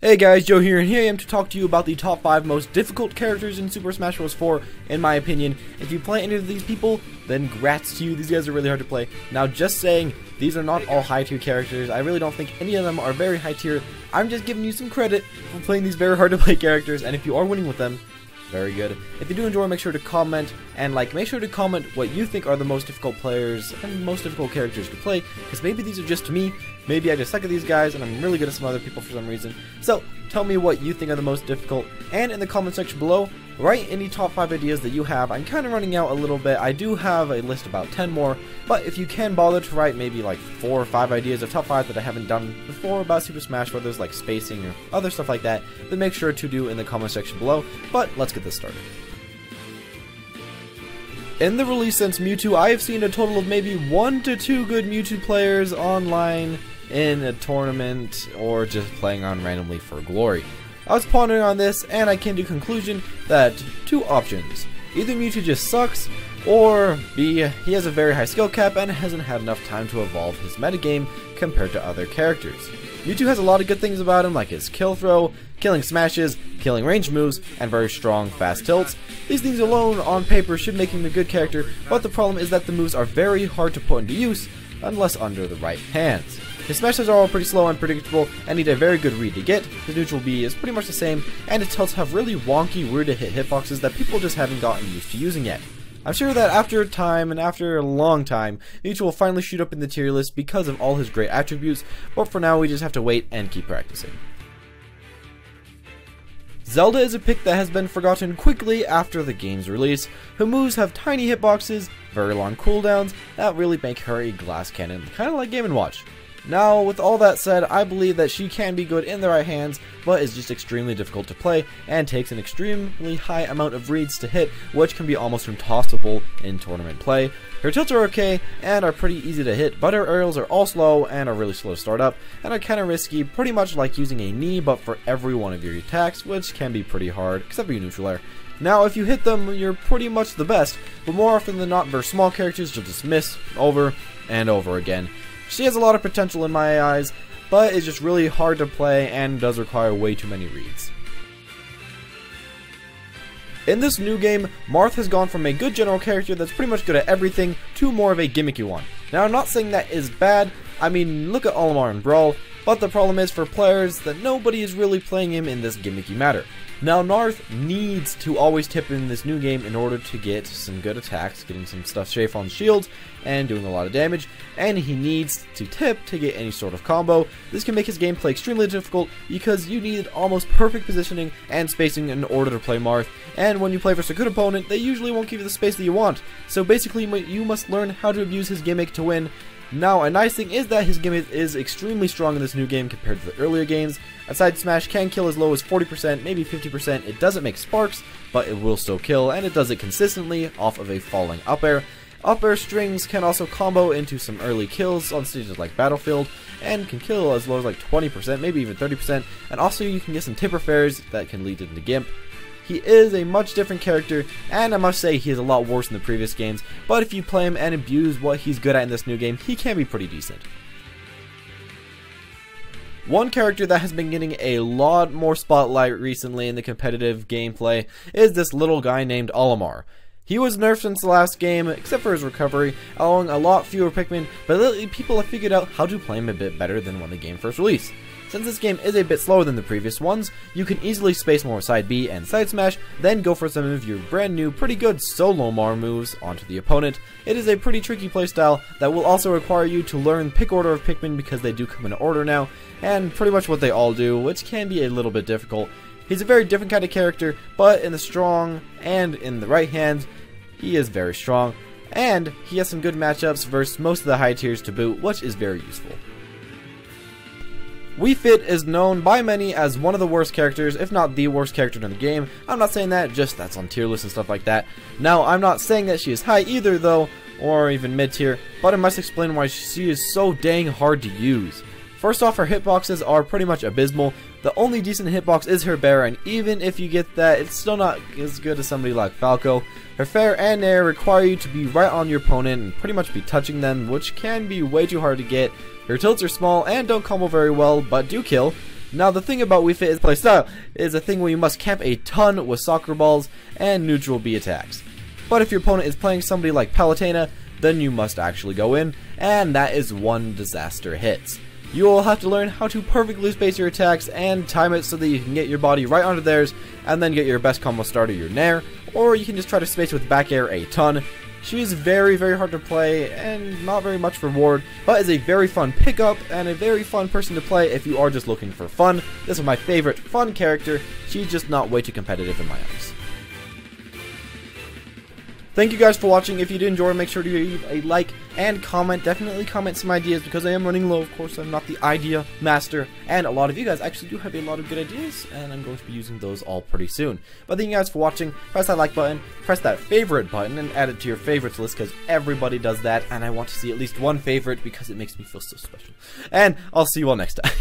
Hey guys, Joe here, and here I am to talk to you about the top 5 most difficult characters in Super Smash Bros. 4, in my opinion. If you play any of these people, then grats to you, these guys are really hard to play. Now, just saying, these are not all high tier characters. I really don't think any of them are very high tier. I'm just giving you some credit for playing these very hard to play characters, and if you are winning with them, very good. If you do enjoy, make sure to comment, and make sure to comment what you think are the most difficult players and most difficult characters to play, because maybe these are just me, maybe I just suck at these guys, and I'm really good at some other people for some reason. So, tell me what you think are the most difficult, and in the comment section below, write any top 5 ideas that you have. I'm kind of running out a little bit. I do have a list about 10 more, but if you can bother to write maybe like 4 or 5 ideas of top 5 that I haven't done before about Super Smash Bros., like spacing or other stuff like that, then make sure to do in the comment section below. But let's get this started. In the release since Mewtwo, I have seen a total of maybe 1 to 2 good Mewtwo players online in a tournament or just playing on randomly for glory. I was pondering on this and I came to the conclusion that 2 options. Either Mewtwo just sucks, or B, he has a very high skill cap and hasn't had enough time to evolve his metagame compared to other characters. Mewtwo has a lot of good things about him, like his kill throw, killing smashes, killing range moves, and very strong fast tilts. These things alone on paper should make him a good character, but the problem is that the moves are very hard to put into use unless under the right hands. His smashes are all pretty slow and predictable and need a very good read to get. His neutral B is pretty much the same, and his tilts have really wonky, weird to hit hitboxes that people just haven't gotten used to using yet. I'm sure that after time, and after a long time, Mewtwo will finally shoot up in the tier list because of all his great attributes, but for now we just have to wait and keep practicing. Zelda is a pick that has been forgotten quickly after the game's release. Her moves have tiny hitboxes, very long cooldowns, that really make her a glass cannon, kinda like Game & Watch. Now, with all that said, I believe that she can be good in the right hands, but is just extremely difficult to play, and takes an extremely high amount of reads to hit, which can be almost impossible in tournament play. Her tilts are okay, and are pretty easy to hit, but her aerials are all slow, and are really slow to start up, and are kinda risky, pretty much like using a knee, but for every one of your attacks, which can be pretty hard, except for your neutral air. Now, if you hit them, you're pretty much the best, but more often than not, for small characters, you'll just miss over and over again. She has a lot of potential in my eyes, but is just really hard to play and does require way too many reads. In this new game, Marth has gone from a good general character that's pretty much good at everything to more of a gimmicky one. Now, I'm not saying that is bad. I mean, look at Olimar and Brawl, but the problem is for players that nobody is really playing him in this gimmicky matter. Now, Marth needs to always tip in this new game in order to get some good attacks, getting some stuff safe on shields, and doing a lot of damage, and he needs to tip to get any sort of combo. This can make his gameplay extremely difficult because you need almost perfect positioning and spacing in order to play Marth, and when you play versus a good opponent, they usually won't give you the space that you want. So basically, you must learn how to abuse his gimmick to win. Now, a nice thing is that his gimmick is extremely strong in this new game compared to the earlier games. A side smash can kill as low as 40%, maybe 50%. It doesn't make sparks, but it will still kill, and it does it consistently off of a falling up air. Up air strings can also combo into some early kills on stages like Battlefield, and can kill as low as like 20%, maybe even 30%, and also you can get some tipper fairs that can lead into Gimp. He is a much different character, and I must say he is a lot worse than the previous games, but if you play him and abuse what he's good at in this new game, he can be pretty decent. One character that has been getting a lot more spotlight recently in the competitive gameplay is this little guy named Olimar. He was nerfed since the last game, except for his recovery, allowing a lot fewer Pikmin, but lately people have figured out how to play him a bit better than when the game first released. Since this game is a bit slower than the previous ones, you can easily space more side B and side smash, then go for some of your brand new, pretty good solo Mar moves onto the opponent. It is a pretty tricky playstyle that will also require you to learn pick order of Pikmin because they do come in order now, and pretty much what they all do, which can be a little bit difficult. He's a very different kind of character, but in the strong and in the right hands, he is very strong, and he has some good matchups versus most of the high tiers to boot, which is very useful. Wii Fit is known by many as one of the worst characters, if not the worst character in the game. I'm not saying that, just that's on tier lists and stuff like that. Now, I'm not saying that she is high either though, or even mid tier, but I must explain why she is so dang hard to use. First off, her hitboxes are pretty much abysmal. The only decent hitbox is her bear, and even if you get that, it's still not as good as somebody like Falco. Her fair and air require you to be right on your opponent and pretty much be touching them, which can be way too hard to get. Her tilts are small and don't combo very well, but do kill. Now the thing about Wii Fit is playstyle is a thing where you must camp a ton with soccer balls and neutral B attacks. But if your opponent is playing somebody like Palutena, then you must actually go in, and that is one disaster hits. You will have to learn how to perfectly space your attacks and time it so that you can get your body right onto theirs and then get your best combo starter, your Nair, or you can just try to space with back air a ton. She is very, very hard to play and not very much reward, but is a very fun pickup and a very fun person to play if you are just looking for fun. This is my favorite fun character. She's just not way too competitive in my eyes. Thank you guys for watching. If you did enjoy, make sure to leave a like and comment. Definitely comment some ideas because I am running low. Of course, I'm not the idea master. And a lot of you guys actually do have a lot of good ideas, and I'm going to be using those all pretty soon. But thank you guys for watching. Press that like button, press that favorite button, and add it to your favorites list because everybody does that. And I want to see at least one favorite because it makes me feel so special. And I'll see you all next time.